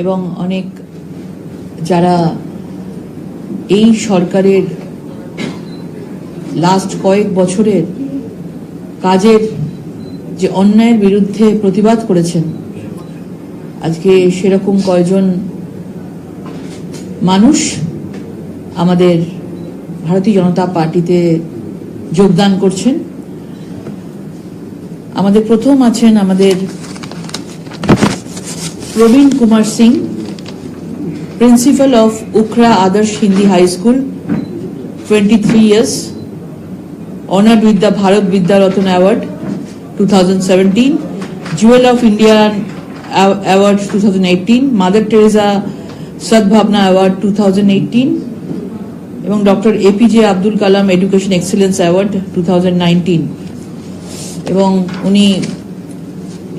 এবং অনেক যারা এই সরকারের লাস্ট কয়েক বছরের কাজের যে অন্যায়ের বিরুদ্ধে প্রতিবাদ করেছেন, আজকে সেরকম কয়জন মানুষ আমাদের ভারতীয় জনতা পার্টিতে যোগদান করছেন। আমাদের প্রথম আছেন আমাদের Prabin Kumar Singh, principal of Ukhra Adarsh Hindi high school, 23 years, honored with the Bharat Vidya Ratna Award 2017, Jewel of India Award 2018, Mother Teresa Sadbhavna Award 2018 এবং doctor APJ Abdul Kalam education excellence award 2019। এবং উনি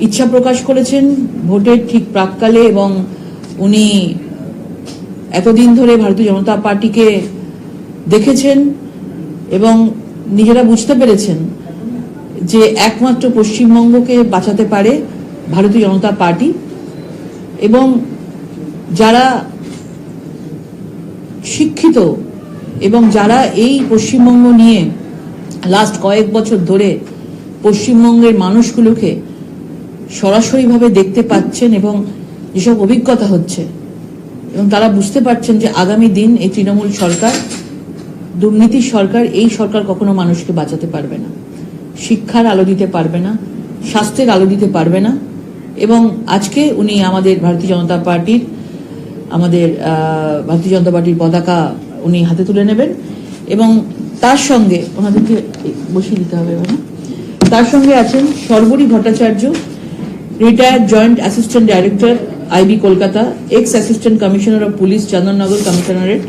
ইচ্ছা প্রকাশ করেছেন ভোটের ঠিক প্রাককালে, এবং উনি এতদিন ধরে ভারতীয় জনতা পার্টিকে দেখেছেন এবং নিজেরা বুঝতে পেরেছেন যে একমাত্র পশ্চিমবঙ্গকে বাঁচাতে পারে ভারতীয় জনতা পার্টি। এবং যারা শিক্ষিত এবং যারা এই পশ্চিমবঙ্গ নিয়ে লাস্ট কয়েক বছর ধরে পশ্চিমবঙ্গের মানুষগুলোকে সরাসরিভাবে দেখতে পাচ্ছেন এবং যেসব অভিজ্ঞতা হচ্ছে, এবং তারা বুঝতে পারছেন যে আগামী দিন এই তৃণমূল সরকার, দুর্নীতির সরকার, এই সরকার কখনো মানুষকে বাঁচাতে পারবে না, শিক্ষার আলো দিতে পারবে না, স্বাস্থ্যের আলো দিতে পারবে না। এবং আজকে উনি আমাদের ভারতীয় জনতা পার্টির পতাকা উনি হাতে তুলে নেবেন, এবং তার সঙ্গে ওনাদেরকে বসিয়ে দিতে হবে। তার সঙ্গে আছেন Sarbari Bhattacharya, retired joint assistant director IB Kolkata, ex assistant commissioner of police Chandannagar commissionerate.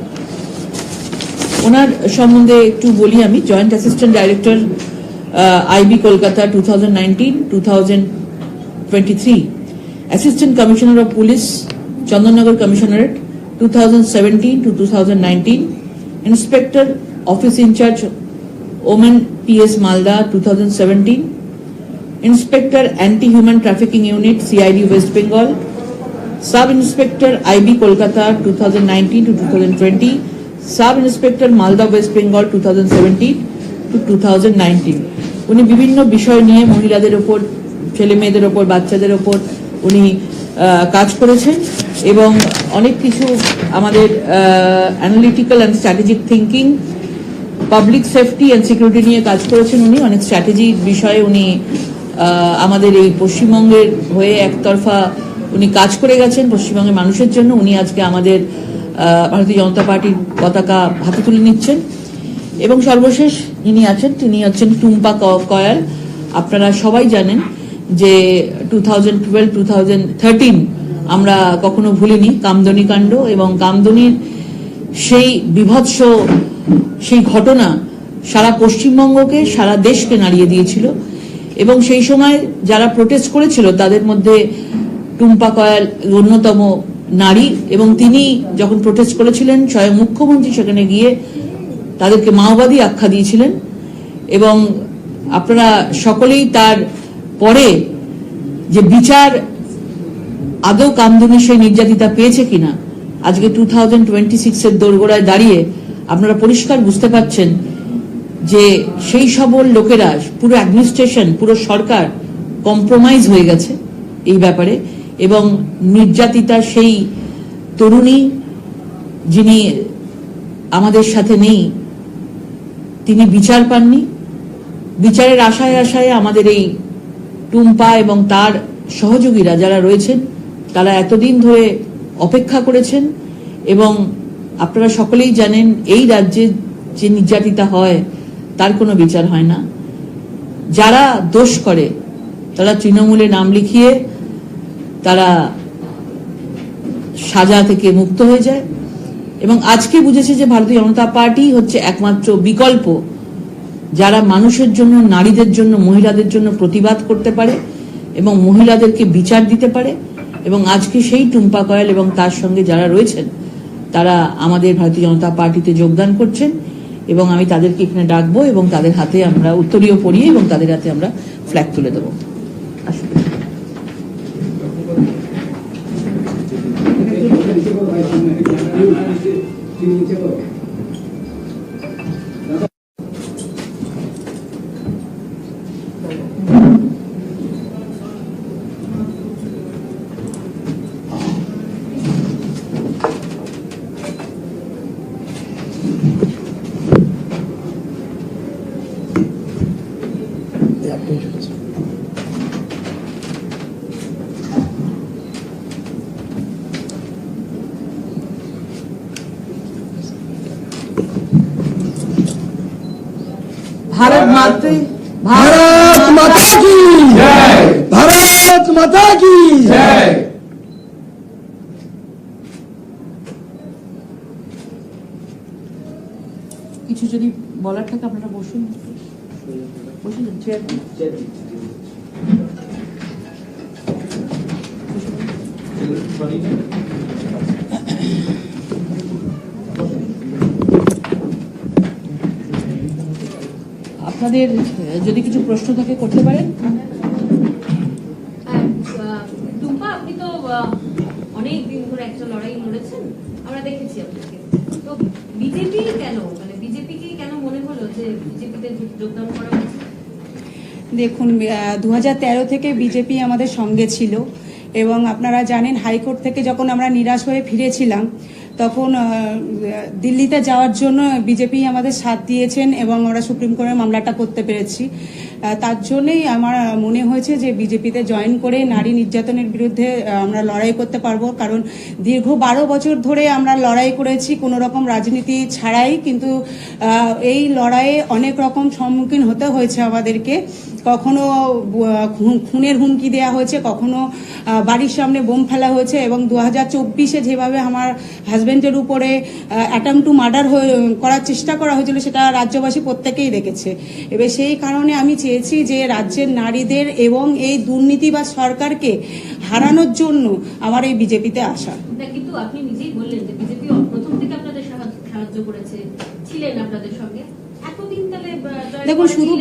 ওনার সম্বন্ধে একটু বলি আমি। Joint assistant director IB Kolkata 2019-2023, assistant commissioner of police Chandannagar commissionerate 2017-2019, inspector office in charge women PS Malda 2017, inspector anti human trafficking unit CID West Bengal, sub inspector IB Kolkata 2019-2020, sub inspector Malda West Bengal 2017-2019। উনি বিভিন্ন বিষয় নিয়ে মহিলাদের ওপর, ছেলে মেয়েদের ওপর, বাচ্চাদের ওপর উনি কাজ করেছেন, এবং অনেক কিছু আমাদের analytical and strategic thinking, public safety and security নিয়ে কাজ করেছেন উনি। অনেক স্ট্র্যাটেজিক বিষয়ে উনি আমাদের এই পশ্চিমবঙ্গের হয়ে একতরফা উনি কাজ করে গেছেন পশ্চিমবঙ্গের মানুষের জন্য। উনি আজকে আমাদের ভারতীয় জনতা পার্টির পতাকা হাতে তুলে নিচ্ছেন। এবং সর্বশেষ যিনি আছেন তিনি হচ্ছেন টুম্পা কয়াল। আপনারা সবাই জানেন যে 2012-2013 আমরা কখনো ভুলিনি কামদুনি কাণ্ড, এবং কামদুনির সেই বিভৎস সেই ঘটনা সারা পশ্চিমবঙ্গকে, সারা দেশকে নাড়িয়ে দিয়েছিল। এবং সেই সময় যারা প্রোটেস্ট করেছিল তাদের মধ্যে টুম্পা কয়াল অন্যতম নারী, এবং তিনি যখন প্রোটেস্ট করেছিলেন স্বয়ং মুখ্যমন্ত্রী সেখানে গিয়ে তাদেরকে মাওবাদী আখ্যা দিয়েছিলেন। এবং আপনারা সকলেই তার পরে যে বিচার আদৌ কামদুনি সেই নির্যাতিতা পেয়েছে কিনা, আজকে 2026-এর দোরগোড়ায় দাঁড়িয়ে আপনারা পরিষ্কার বুঝতে পারছেন যে সেই সবল লোকেরা, পুরো অ্যাডমিনিস্ট্রেশন, পুরো সরকার কম্প্রোমাইজ হয়ে গেছে এই ব্যাপারে। এবং নির্যাতিতা সেই তরুণী যিনি আমাদের সাথে নেই, তিনি বিচার পাননি। বিচারের আশায় আশায় আমাদের এই টুম্পা এবং তার সহযোগীরা যারা রয়েছেন তারা এতদিন ধরে অপেক্ষা করেছেন। এবং আপনারা সকলেই জানেন এই রাজ্যে যে নির্যাতিতা হয় তার কোনো বিচার হয় না। যারা দোষ করে তারা তৃণমূলে নাম লিখিয়ে তারা সাজা থেকে মুক্ত হয়ে যায়। এবং আজকে বুঝেছে যে ভারতীয় জনতা পার্টি হচ্ছে একমাত্র বিকল্প যারা মানুষের জন্য, নারীদের জন্য, মহিলাদের জন্য প্রতিবাদ করতে পারে এবং মহিলাদেরকে বিচার দিতে পারে। এবং আজকে সেই টুম্পা কয়াল এবং তার সঙ্গে যারা রয়েছেন তারা আমাদের ভারতীয় জনতা পার্টিতে যোগদান করছেন। এবং আমি তাদেরকে এখানে ডাকবো এবং তাদের হাতে আমরা উত্তরীয় পরিয়ে এবং তাদের হাতে আমরা ফ্ল্যাগ তুলে দেবো। আসুন। भारत माता भारत माता की जय, भारत माता की जय। কিছু যদি বলার থাকে আপনারা বসুন, বসুন চেয়ার। আপনাদের যদি কিছু প্রশ্ন থাকে করতে পারেন। টুম্পা, আপনি তো অনেক দিন ধরে একটা লড়াই লড়েছেন, আমরা দেখেছি আপনাকে। তো বিজেপি কেন, মানে বিজেপিকে কেন মনে হলো যে বিজেপিতে যোগদান করা উচিত? দেখুন, 2013 থেকে বিজেপি আমাদের সঙ্গে ছিল এবং আপনারা জানেন হাইকোর্ট থেকে যখন আমরা নিরাশ হয়ে ফিরেছিলাম তখন দিল্লিতে যাওয়ার জন্য বিজেপি আমাদের সাথ দিয়েছেন এবং আমরা সুপ্রিম কোর্টে মামলাটা করতে পেরেছি। তার জন্যই আমার মনে হয়েছে যে বিজেপিতে জয়েন করে নারী নির্যাতনের বিরুদ্ধে আমরা লড়াই করতে পারবো, কারণ দীর্ঘ 12 বছর ধরে আমরা লড়াই করেছি কোনো রকম রাজনীতি ছাড়াই, কিন্তু এই লড়াইয়ে অনেক রকম সম্মুখীন হতে হয়েছে আমাদেরকে। কখনো খুনের হুমকি দেওয়া হয়েছে, কখনো বাড়ির সামনে বোম ফেলা হয়েছে এবং 2024-এ যেভাবে আমার হাজবেন্ডের উপরে অ্যাটেম্প টু মার্ডার করার চেষ্টা করা হয়েছিল সেটা রাজ্যবাসী প্রত্যেকেই দেখেছে। এবার সেই কারণে আমি চেয়েছি যে রাজ্যের নারীদের এবং এই দুর্নীতি বা সরকারকে হারানোর জন্য আমার এই বিজেপিতে আসা। কিন্তু আপনি নিজেই বললেন যে বিজেপি প্রথম থেকে আপনাদের সাহায্য করেছে, ছিলেন আপনাদের সঙ্গে। দেখুন, শুধু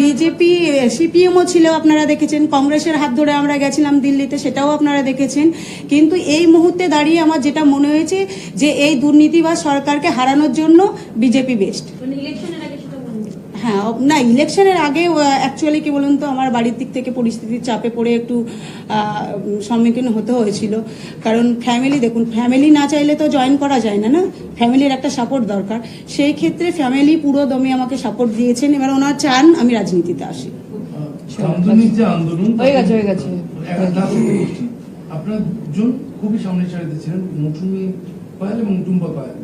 বিজেপি সিপিএমও ছিল, আপনারা দেখেছেন। কংগ্রেসের হাত ধরে আমরা গেছিলাম দিল্লিতে, সেটাও আপনারা দেখেছেন। কিন্তু এই মুহূর্তে দাঁড়িয়ে আমার যেটা মনে হয়েছে যে এই দুর্নীতি বা সরকারকে হারানোর জন্য বিজেপি বেস্ট। হ্যাঁ, না, ইলেকশনের আগে অ্যাকচুয়ালি কি বলুন তো, আমার বাড়ির দিক থেকে পরিস্থিতির চাপে পড়ে একটু সম্মুখীন হতে হয়েছিল। কারণ ফ্যামিলি, দেখুন, ফ্যামিলি না চাইলে তো জয়েন করা যায় না, না, ফ্যামিলির একটা সাপোর্ট দরকার। সেই ক্ষেত্রে ফ্যামিলি পুরো দমে আমাকে সাপোর্ট দিয়েছেন। এবার ওনারা চান আমি রাজনীতিতে আসি। হয়ে গেছে। আপনার জন খুবই সামনে সারিতে ছিলেন, মৌসুমী কয়াল এবং টুম্পা কয়াল।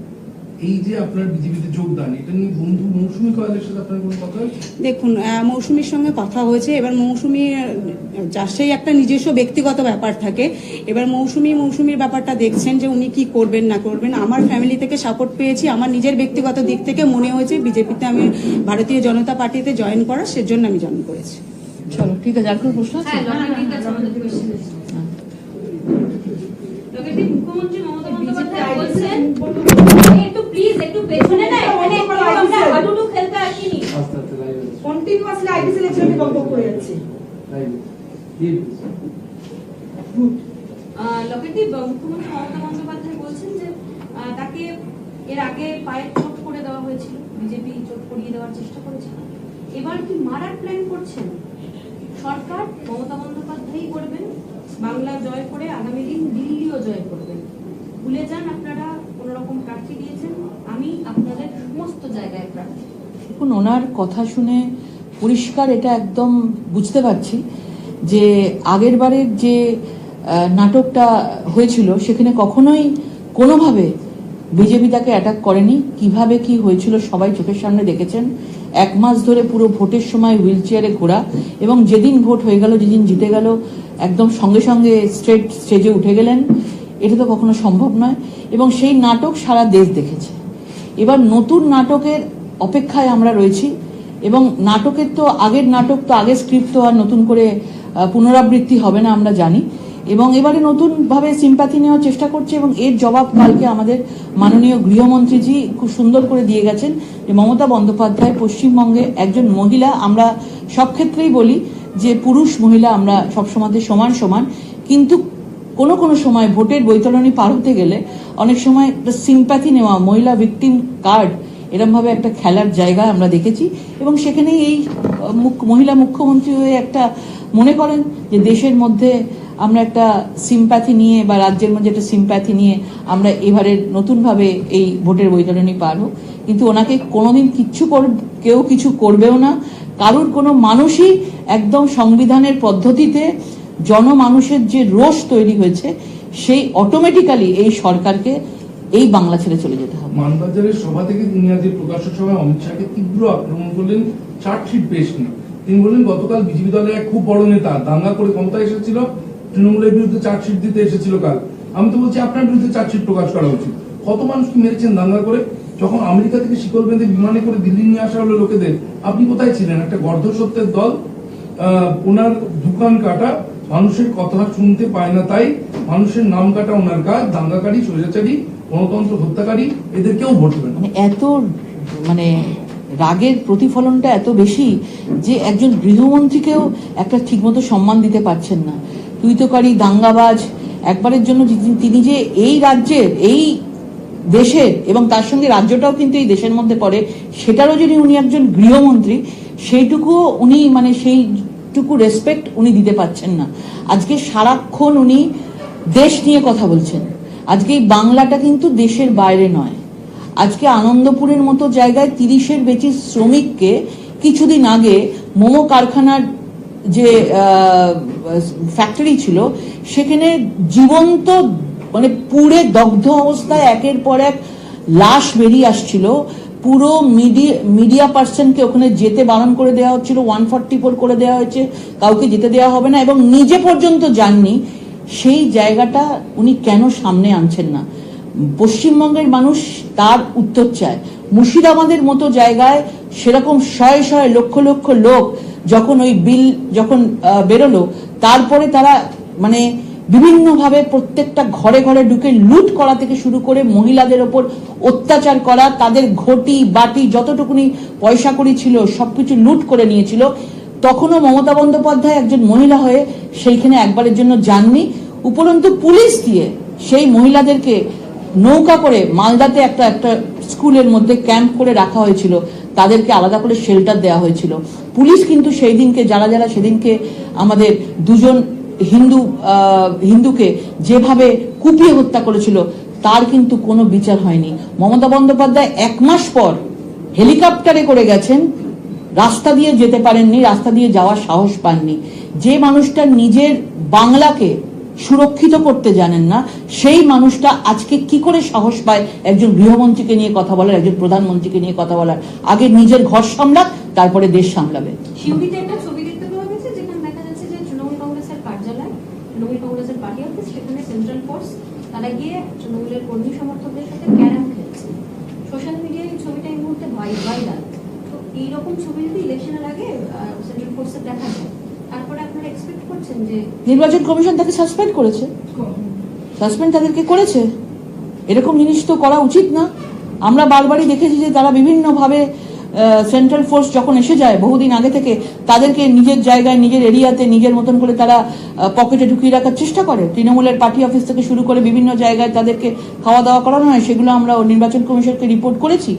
এই যে আপনার বিজেপিতে যোগদান, এটা নিয়ে বন্ধু মৌসুমী কয়ালের সাথে আপনার কোনো কথা হয়েছে? দেখুন, মৌসুমীর সঙ্গে কথা হয়েছে। এবার মৌসুমী যার সেই একটা নিজস্ব ব্যক্তিগত ব্যাপার থাকে। এবার মৌসুমীর ব্যাপারটা দেখছেন যে উনি কি করবেন না করবেন। আমার ফ্যামিলি থেকে সাপোর্ট পেয়েছি, আমার নিজের ব্যক্তিগত দিক থেকে মনে হয়েছে বিজেপিতে আমি ভারতীয় জনতা পার্টিতে জয়েন করার, সেজন্য আমি জয়েন করেছি। চলো, ঠিক আছে। আর কোনো প্রশ্ন আছে? মুখ্যমন্ত্রী মমতা বন্দ্যোপাধ্যায় বলছেন, একটু প্লিজ একটু পেছনে না, এখানে আমরা হাডুডু খেলতে আসিনি। কন্টিনিউয়াসলি আইটি সিলেকশনে বকবক করে যাচ্ছে। লকেটদীপ, মুখ্যমন্ত্রী মমতা বন্দ্যোপাধ্যায় বলছেন যে তাকে এর আগে পায়ের চোট করে দেওয়া হয়েছিল, বিজেপি চোট করিয়ে দেওয়ার চেষ্টা করেছিল, এবার কি মারার প্ল্যান করছেন? সরকার মমতা বন্দ্যোপাধ্যায়ই করবেন, বাংলা জয় করে আগামী দিন দিল্লিও জয় করবেন। ভুলে যান আপনারা কোন রকম প্রার্থী দিয়েছেন, আমি আপনাদের সমস্ত জায়গায় প্রার্থী। দেখুন, ওনার কথা শুনে পরিষ্কার এটা একদম বুঝতে পারছি যে আগের বারের যে নাটকটা হয়েছিল সেখানে কখনোই কোনোভাবে বিজেপি তাকে অ্যাটাক করেনি। কিভাবে কি হয়েছিল সবাই চোখের সামনে দেখেছেন। 1 মাস ধরে পুরো ভোটের সময় হুইল চেয়ারে ঘোরা, এবং যেদিন ভোট হয়ে গেল, যেদিন জিতে গেল, একদম সঙ্গে সঙ্গে স্টেজে উঠে গেলেন। এটা তো কখনো সম্ভব নয়, এবং সেই নাটক সারা দেশ দেখেছে। এবার নতুন নাটকের অপেক্ষায় আমরা রয়েছি, এবং নাটকের তো আগের নাটক তো আগের স্ক্রিপ্ট তো আর নতুন করে পুনরাবৃত্তি হবে না আমরা জানি, এবং এবারে নতুন ভাবে সিম্প্যাথি নেওয়ার চেষ্টা করছে। এবং এর জবাব কালকে আমাদের মাননীয় গৃহমন্ত্রীজি খুব সুন্দর করে দিয়ে গেছেন যে মমতা বন্দ্যোপাধ্যায় পশ্চিমবঙ্গে একজন মহিলা। আমরা সব ক্ষেত্রেই বলি যে পুরুষ মহিলা আমরা সবসময় সমান সমান, কিন্তু কোনো কোনো সময় ভোটের বৈতরণী পার হতে গেলে অনেক সময় একটা সিম্প্যাথি নেওয়া, মহিলা ভিকটিম কার্ড এরকম ভাবে একটা খেলার জায়গা আমরা দেখেছি। এবং সেখানেই এই মহিলা মুখ্যমন্ত্রী হয়ে একটা মনে করেন যে দেশের মধ্যে আমরা একটা সিম্প্যাথি নিয়ে বা রাজ্যের মধ্যে একটা সিম্প্যাথি নিয়ে আমরা এবারের নতুনভাবে এই ভোটের বৈতরণী পার হোক। কিন্তু ওনাকে কোনোদিন কেউ কিছু করবেও না। কারোর কোনো মানুষই একদম সংবিধানের পদ্ধতিতে জনমানুষের যে রোষ তৈরি হয়েছে সেই অটোমেটিক্যালি এই সরকারকে এই বাংলা ছেড়ে চলে যেতে হবে। মানবাজারের সভা থেকে তিনি আজ প্রকাশ্য সভায় অমিত শাহকে তীব্র আক্রমণ করলেন, চার্জশিট পেশ নিয়ে। তিনি বললেন গতকাল বিজেপি দলের এক খুব বড় নেতা দাঙ্গা করে ক্ষমতায় এসেছিল, তৃণমূলের বিরুদ্ধে চার্জশিট দিতে এসেছিল কাল। আমি তো বলছি আপনার বিরুদ্ধে চার্জশিট প্রকাশ করা উচিত। কত মানুষকে মেরেছেন দাঙ্গা করে? যখন আমেরিকা থেকে শিকল বেঁধে বিমানে করে দিল্লি নিয়ে আসা হলো লোকেদের, আপনি কোথায় ছিলেন? একটা গর্ধসত্ত্বের দল ওনার দোকান কাটা, মানুষের কথা শুনতে পায় না, তাই মানুষের নাম কাটা ওনার কাজ। দাঙ্গাকারী, স্বৈরাচারী, গণতন্ত্র হত্যাকারী, এদের কেউ ভোট দেবে না। এত রাগের প্রতিফলনটা এত বেশি যে একজন গৃহমন্ত্রীকেও একটা ঠিকমতো সম্মান দিতে পারছেন না। তুইতকারী, দাঙ্গাবাজ, একবারের জন্য তিনি যে এই রাজ্যের, এই দেশের এবং তার সঙ্গে রাজ্যটাও কিন্তু এই দেশের মধ্যে পড়ে, সেটারও যদি উনি একজন গৃহমন্ত্রী, সেইটুকু উনি সেইটুকু রেসপেক্ট উনি দিতে পারছেন না। আজকে সারাক্ষণ উনি দেশ নিয়ে কথা বলছেন। আজকে এই বাংলাটা কিন্তু দেশের বাইরে নয়। আজকে আনন্দপুরের মতো জায়গায় 30-এর বেশি শ্রমিককে কিছুদিন আগে মোমো কারখানার যে ফ্যাক্টরি ছিল সেখানে জীবন্ত পুড়ে দগ্ধ অবস্থায় একের পর এক লাশ বেরিয়ে আসছিল। পুরো মিডিয়া পার্সনকে ওখানে যেতে বারণ করে দেওয়া হচ্ছিল, 144 করে দেওয়া হয়েছে, কাউকে যেতে দেওয়া হবে না, এবং নিজে পর্যন্ত যাননি। সেই জায়গাটা উনি কেন সামনে আনছেন না? পশ্চিমবঙ্গের মানুষ তার উত্তর চায়। মুর্শিদাবাদের মতো জায়গায় সেরকম শয়ে শয়ে লক্ষ লক্ষ লোক যখন ওই বিল বেরোলো, তারপরে তারা বিভিন্নভাবে প্রত্যেকটা ঘরে ঘরে ঢুকে লুট করা থেকে শুরু করে মহিলাদের ওপর অত্যাচার করা, তাদের ঘটি বাটি যতটুকুনি পয়সা কড়ি ছিল সবকিছু লুট করে নিয়েছিল। তখনও মমতা বন্দ্যোপাধ্যায় একজন মহিলা হয়ে সেইখানে একবারের জন্য যাননি। উপরন্তু পুলিশ দিয়ে সেই মহিলাদেরকে নৌকা করে মালদাতে একটা স্কুলের মধ্যে ক্যাম্প করে রাখা হয়েছিল, তাদেরকে আলাদা করে শেল্টার দেওয়া হয়েছিল। পুলিশ কিন্তু সেই দিনকে যারা সেদিনকে আমাদের দুজন হিন্দুকে যেভাবে কুপিয়ে হত্যা করেছিল তার কিন্তু কোনো বিচার হয়নি। মমতা বন্দ্যোপাধ্যায় 1 মাস পর হেলিকপ্টারে করে গেছেন, রাস্তা দিয়ে যেতে পারেননি, রাস্তা দিয়ে যাওয়ার সাহস পাননি। যে মানুষটা নিজের বাংলাকে সুরক্ষিত করতে জানেন না, সেই মানুষটা আজকে কি করে সাহস পায় একজন গৃহমন্ত্রীকে নিয়ে কথা বলার, একজন প্রধানমন্ত্রীকে নিয়ে কথা বলার? আগে নিজের ঘর সামলাক, তারপরে দেশ সামলাবে। শিউরিতে একটা ছবি দেখতে পাওয়া গেছে যেখানে দেখা যাচ্ছে যে তৃণমূল কংগ্রেসের কার্যালয়, তৃণমূল কংগ্রেসের পার্টি অফিস, সেখানে সেন্ট্রাল ফোর্স তারা গিয়ে তৃণমূলের কর্মী সমর্থকদের সাথে ক্যারাম খেলছে। সোশ্যাল মিডিয়ায় এই ছবিটা এই মুহূর্তে ভাইরাল। তো এইরকম ছবি যদি ইলেকশনের আগে সেন্ট্রাল ফোর্সের দেখা যায়, তারপরে আপনারা এক্সপেক্ট করছেন যে নির্বাচন কমিশন তাকে সাসপেন্ড করেছে, সাসপেন্ড তাদেরকে করেছে। এরকম জিনিস তো করা উচিত না। আমরা বারবারই দেখেছি যে তারা বিভিন্নভাবে সেন্ট্রাল ফোর্স যখন এসে যায় বহুদিন আগে থেকে, তাদেরকে নিজের জায়গায়, নিজের এরিয়াতে, নিজের মতন করে তারা পকেটে ঢুকিয়ে রাখার চেষ্টা করে। তৃণমূলের পার্টি অফিস থেকে শুরু করে বিভিন্ন জায়গায় তাদেরকে খাওয়া দাওয়া করানো হয়, সেগুলো আমরা নির্বাচন কমিশনকে রিপোর্ট করেছি।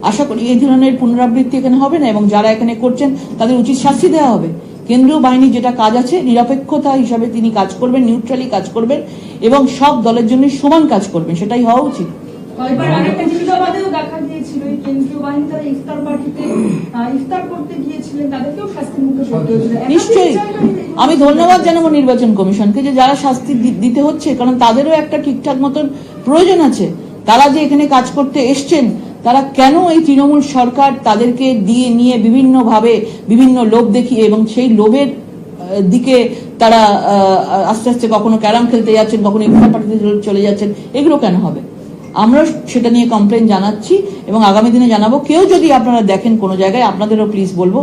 আশা করি এই ধরনের পুনরাবৃত্তি এখানে হবে না এবং যারা এখানে করছেন তাদের উচিত শাস্তি দেওয়া হবে। কেন্দ্রীয় বাহিনীর যেটা কাজ আছে, নিরপেক্ষতা হিসাবে তিনি কাজ করবেন, নিউট্রালি কাজ করবেন এবং সব দলের জন্য সমান কাজ করবেন, সেটাই হওয়া উচিত। এবার আরেকটা জিজ্ঞাসাবাদেও দেখা গিয়েছিল এই কেন্দ্রীয় বাহিনী তারা ইফতার পার্টিতে ইফতার করতে গিয়েছিলেন, তাদেরকেও শাস্তির মুখে পড়তে হয়েছিল। নিশ্চয়ই আমি ধন্যবাদ জানাবো নির্বাচন কমিশনকে যে যারা শাস্তি দিতে হচ্ছে, কারণ তাদেরও একটা ঠিকঠাক মতন প্রয়োজন আছে। তারা যে এখানে কাজ করতে এসছেন, তারা কেন এই তৃণমূল সরকার তাদেরকে দিয়ে নিয়ে বিভিন্নভাবে বিভিন্ন লোভ দেখিয়ে এবং সেই লোভের দিকে তারা আস্তে আস্তে কখনো ক্যারাম খেলতে যাচ্ছেন, কখনো ইফতার পার্টিতে চলে যাচ্ছেন, এগুলো কেন হবে? আমরা সেটা নিয়ে কমপ্লেন জানাচ্ছি এবং আগামী দিনে জানাবো। কেউ যদি আপনারা দেখেন কোনো জায়গায়, আপনাদেরও প্লিজ বলবো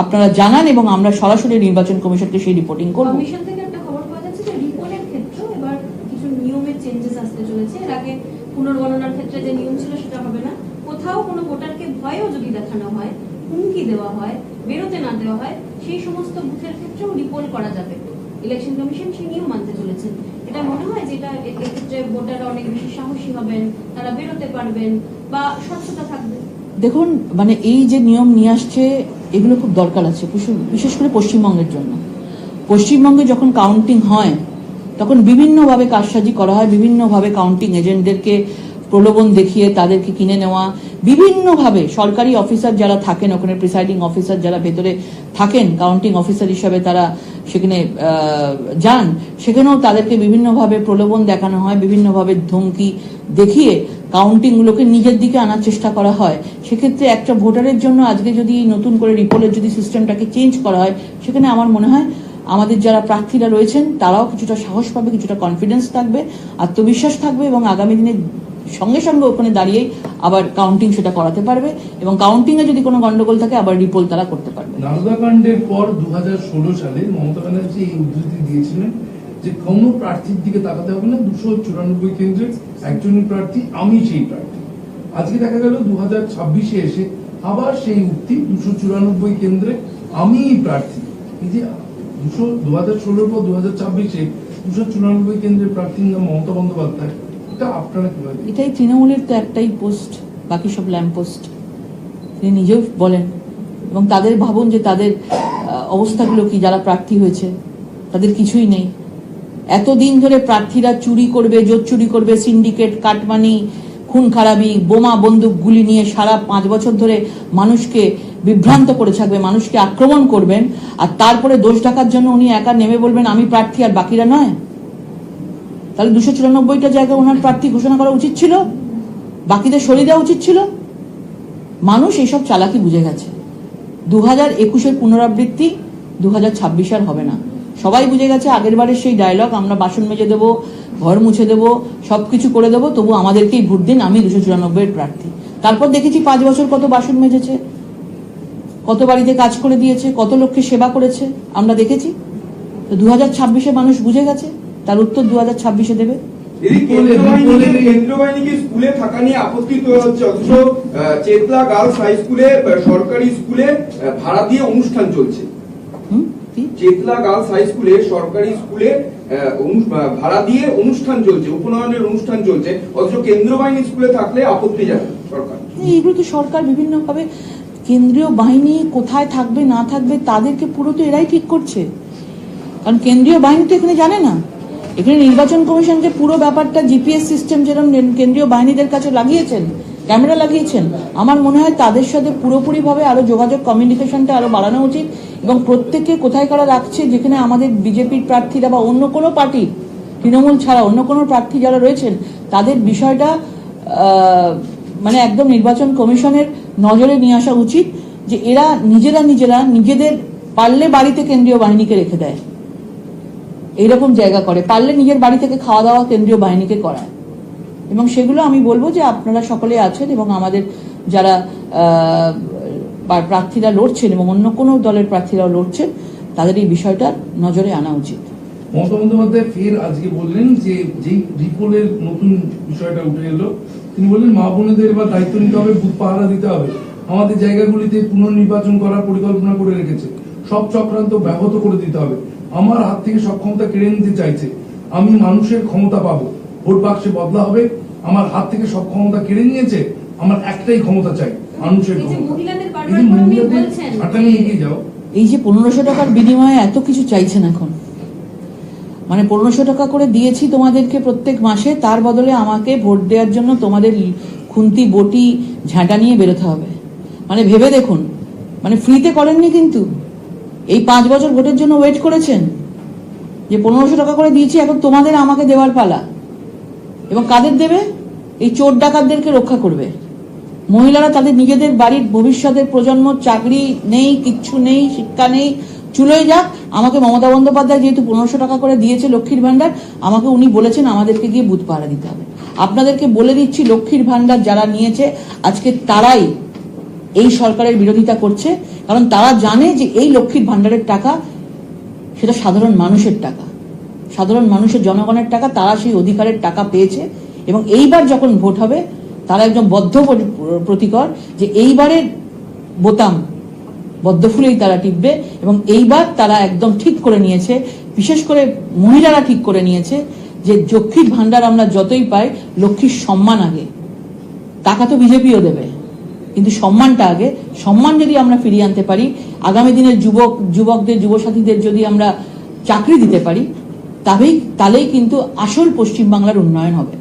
আপনারা জানান এবং আমরা সরাসরি নির্বাচন কমিশনকে সেই রিপোর্টিং করব। কমিশন থেকে একটা খবর পাওয়া যাচ্ছে যে রিপোর্টের ক্ষেত্রে এবার কিছু নিয়মের চেঞ্জেস আসতে চলেছে। এর আগে পুনর্গণনার ক্ষেত্রে যে নিয়ম ছিল সেটা হবে না। কোথাও কোনো ভোটারকে ভয়ও যদি দেখানো হয়, হুমকি দেওয়া হয়, বেরোতে না দেওয়া হয়, সেই সমস্ত বুথের ক্ষেত্রেও রিপোর্ট করা যাবে। ইলেকশন কমিশন সেই নিয়ম মানতে চলেছেন। এটা মনে হয় যে এটা এক্ষেত্রে ভোটাররা অনেক বেশি সাহসী হবেন, তারা বেরোতে পারবেন বা স্বচ্ছতা থাকবে? দেখুন, মানে এই যে নিয়ম নিয়ে আসছে এগুলো খুব দরকার আছে, বিশেষ করে পশ্চিমবঙ্গের জন্য। পশ্চিমবঙ্গে যখন কাউন্টিং হয় তখন বিভিন্নভাবে কারসাজি করা হয়, বিভিন্নভাবে কাউন্টিং এজেন্টদেরকে প্রলোভন দেখিয়ে তাদেরকে কিনে নেওয়া, বিভিন্নভাবে সরকারি অফিসার যারা থাকেন ওখানে, প্রিসাইডিং অফিসার যারা ভেতরে থাকেন কাউন্টিং অফিসার হিসাবে তারা সেখানে যান, সেখানেও তাদেরকে বিভিন্নভাবে প্রলোভন দেখানো হয়, বিভিন্নভাবে ধমকি দেখিয়ে কাউন্টিং গুলোকে নিজের দিকে আনার চেষ্টা করা হয়। সেক্ষেত্রে একটা ভোটারের জন্য আজকে যদি নতুন করে রিপোলের যদি সিস্টেমটাকে চেঞ্জ করা হয়, সেখানে আমার মনে হয় আমাদের যারা প্রার্থীরা রয়েছেন তারাও কিছুটা সাহস পাবে, কিছুটা কনফিডেন্স থাকবে, আত্মবিশ্বাস থাকবে এবং আগামী দিনে সঙ্গে সঙ্গে ওখানে দাঁড়িয়েই আবার কাউন্টিং সেটা করাতে পারবে এবং কাউন্টিং এ যদি কোনো গন্ডগোল থাকে আবার রিপোল তারা করতে পারবে। নারদাকাণ্ডের পর 2016 সালে মমতা ব্যানার্জি এই উদ্ধৃতি দিয়েছিলেন যে কোনো প্রার্থীর দিকে তাকাতে হবে না, 294 কেন্দ্রে একজনই প্রার্থী, আমি সেই প্রার্থী। আজকে দেখা গেল 2026-এ এসে আবার সেই উক্তি, 294 কেন্দ্রে আমি প্রার্থী। এই যে 2016 পর 2026-এ 294 কেন্দ্রের প্রার্থীর নাম মমতা বন্দ্যোপাধ্যায়, এটা আপনারা কিভাবে? এটাই তৃণমূলের তো একটাই পোস্ট, বাকি সব ল্যাম্প পোস্ট, তিনি নিজেও বলেন। এবং তাদের ভাবুন যে তাদের অবস্থাগুলো কি, যারা প্রার্থী হয়েছে তাদের কিছুই নেই। এতদিন ধরে প্রার্থীরা চুরি করবে, জোট চুরি করবে, সিন্ডিকেট, কাটমানি, খুন খারাপি, বোমা বন্দুক গুলি নিয়ে সারা 5 বছর ধরে মানুষকে বিভ্রান্ত করে থাকবে, মানুষকে আক্রমণ করবেন, আর তারপরে দোষ ঢাকার জন্য উনি একা নেমে বলবেন আমি প্রার্থী আর বাকিরা নয়। তাহলে 294টা জায়গায় ওনার প্রার্থী ঘোষণা করা উচিত ছিল, বাকিদের সরিয়ে দেওয়া উচিত ছিল। মানুষ এইসব চালাকি বুঝে গেছে। 2021-এর পুনরাবৃত্তি 2026 আর হবে না। সবাই বুঝে গেছে আগের বারের সেই ডায়লগ, আমরা বাসন মেজে দেবো, ঘর মুছে দেবো, সবকিছু করে দেবো, তবু আমাদেরকেই ভোট দিন, আমি 294-এর প্রার্থী। তারপর দেখেছি 5 বছর কত বাসন মেজেছে, কত বাড়িতে কাজ করে দিয়েছে, কত লোককে সেবা করেছে আমরা দেখেছি। তো 2026-এ মানুষ বুঝে গেছে, তার উত্তর 2026-এ দেবে। কেন্দ্রীয় বাহিনীকে স্কুলে থাকা নিয়ে আপত্তি তোলা হচ্ছে, অথচ চেতলা গার্লস হাই স্কুলে, সরকারি স্কুলে ভাড়া দিয়ে অনুষ্ঠান চলছে। চেতলা গার্লস হাই স্কুলে, সরকারি স্কুলে ভাড়া দিয়ে অনুষ্ঠান চলছে, উপনয়নের অনুষ্ঠান চলছে, অথচ কেন্দ্রীয় বাহিনী স্কুলে থাকলে আপত্তি জানায় সরকার। এগুলো তো সরকার বিভিন্নভাবে, কেন্দ্রীয় বাহিনী কোথায় থাকবে না থাকবে তাদেরকে পুরো তো এরাই ঠিক করছে। কারণ কেন্দ্রীয় বাহিনী তো এখানে জানে না, এখানে নির্বাচন কমিশন যে পুরো ব্যাপারটা জিপিএস সিস্টেম যেরকম কেন্দ্রীয় বাহিনীদের কাছে লাগিয়েছেন, ক্যামেরা লাগিয়েছেন, আমার মনে হয় তাদের সাথে পুরোপুরি ভাবে আরো যোগাযোগ, কমিউনিকেশনটা আরো বাড়ানো উচিত এবং প্রত্যেকে কোথায় কারা রাখছে, যেখানে আমাদের বিজেপির প্রার্থীরা বা অন্য কোনো পার্টি, তৃণমূল ছাড়া অন্য কোনো প্রার্থী যারা রয়েছেন তাদের বিষয়টা মানে একদম নির্বাচন কমিশনের নজরে নিয়ে আসা উচিত যে এরা নিজেরা নিজেদের পারলে বাড়িতে কেন্দ্রীয় বাহিনীকে রেখে দেয়, এইরকম জায়গা করে, পারলে নিজের বাড়ি থেকে খাওয়া দাওয়া কেন্দ্রীয় বাহিনীকে করায়। এবং সেগুলো আমি বলবো যে আপনারা সকলে আছেন এবং আমাদের যারা প্রার্থীরা লড়ছেন এবং অন্য কোনো দলের প্রার্থীরাও লড়ছেন, তাদের এই বিষয়টা নজরে আনা উচিত। মমতা বন্দ্যোপাধ্যায় ফের আজকে বললেন যে যেই রিপোলের নতুন বিষয়টা উঠে এলো, তিনি বললেন মা বোনেদের এবার দায়িত্ব নিতে হবে, বুথ পাহারা দিতে হবে, আমাদের জায়গাগুলিতে পুনর্নির্বাচন করার পরিকল্পনা করে রেখেছে, সব চক্রান্ত ব্যাহত করে দিতে হবে, আমার হাত থেকে সব ক্ষমতা কেড়ে নিতে চাইছে, আমি মানুষের ক্ষমতা পাবো, ভোট বাক্সে বদলা হবে, আমার হাত থেকে সব ক্ষমতা কেড়ে নিয়েছে, আমার একটাই ক্ষমতা চাই, মানুষের ক্ষমতা। এগিয়ে যাও। এই যে 1500 টাকার বিনিময়ে এত কিছু চাইছেন এখন, মানে 1500 টাকা করে দিয়েছি তোমাদেরকে প্রত্যেক মাসে, তার বদলে আমাকে ভোট দেওয়ার জন্য তোমাদের খুন্তি বটি ঝাঁটা নিয়ে বেরোতে হবে। মানে ভেবে দেখুন, মানে ফ্রিতে করেননি, কিন্তু এই 5 বছর ভোটের জন্য ওয়েট করেছেন যে 1500 টাকা করে দিয়েছি, এখন তোমাদের আমাকে দেওয়ার পালা। এবং কাদের দেবে? এই চোর ডাকাতদেরকে রক্ষা করবে। মহিলারা তাদের নিজেদের বাড়ির ভবিষ্যতের প্রজন্ম, চাকরি নেই, কিচ্ছু নেই, শিক্ষা নেই, চুলোয় যাক, আমাকে মমতা বন্দ্যোপাধ্যায় যেহেতু 1500 টাকা করে দিয়েছে লক্ষ্মীর ভান্ডার, আমাকে উনি বলেছেন আমাদেরকে গিয়ে বুথ পাহারা দিতে হবে। আপনাদেরকে বলে দিচ্ছি, লক্ষ্মীর ভান্ডার যারা নিয়েছে আজকে তারাই এই সরকারের বিরোধিতা করছে, কারণ তারা জানে যে এই লক্ষ্মীর ভান্ডারের টাকা সেটা সাধারণ মানুষের টাকা, সাধারণ মানুষের, জনগণের টাকা, তারা সেই অধিকারের টাকা পেয়েছে। এবং এইবার যখন ভোট হবে তারা একদম বদ্ধ প্রতিকর যে এইবারের বোতাম বদ্ধ ফুলেই তারা টিপবে। এবং এইবার তারা একদম ঠিক করে নিয়েছে, বিশেষ করে মহিলারা ঠিক করে নিয়েছে যে লক্ষ্মীর ভান্ডার আমরা যতই পাই, লক্ষ্মীর সম্মান আগে। টাকা তো বিজেপিও দেবে, কিন্তু সম্মানটা আগে। সম্মান যদি আমরা ফিরিয়ে আনতে পারি, আগামী দিনের যুবকদের, যুবসাথীদের যদি আমরা চাকরি দিতে পারি, তাহলেই কিন্তু আসল পশ্চিমবাংলার উন্নয়ন হবে।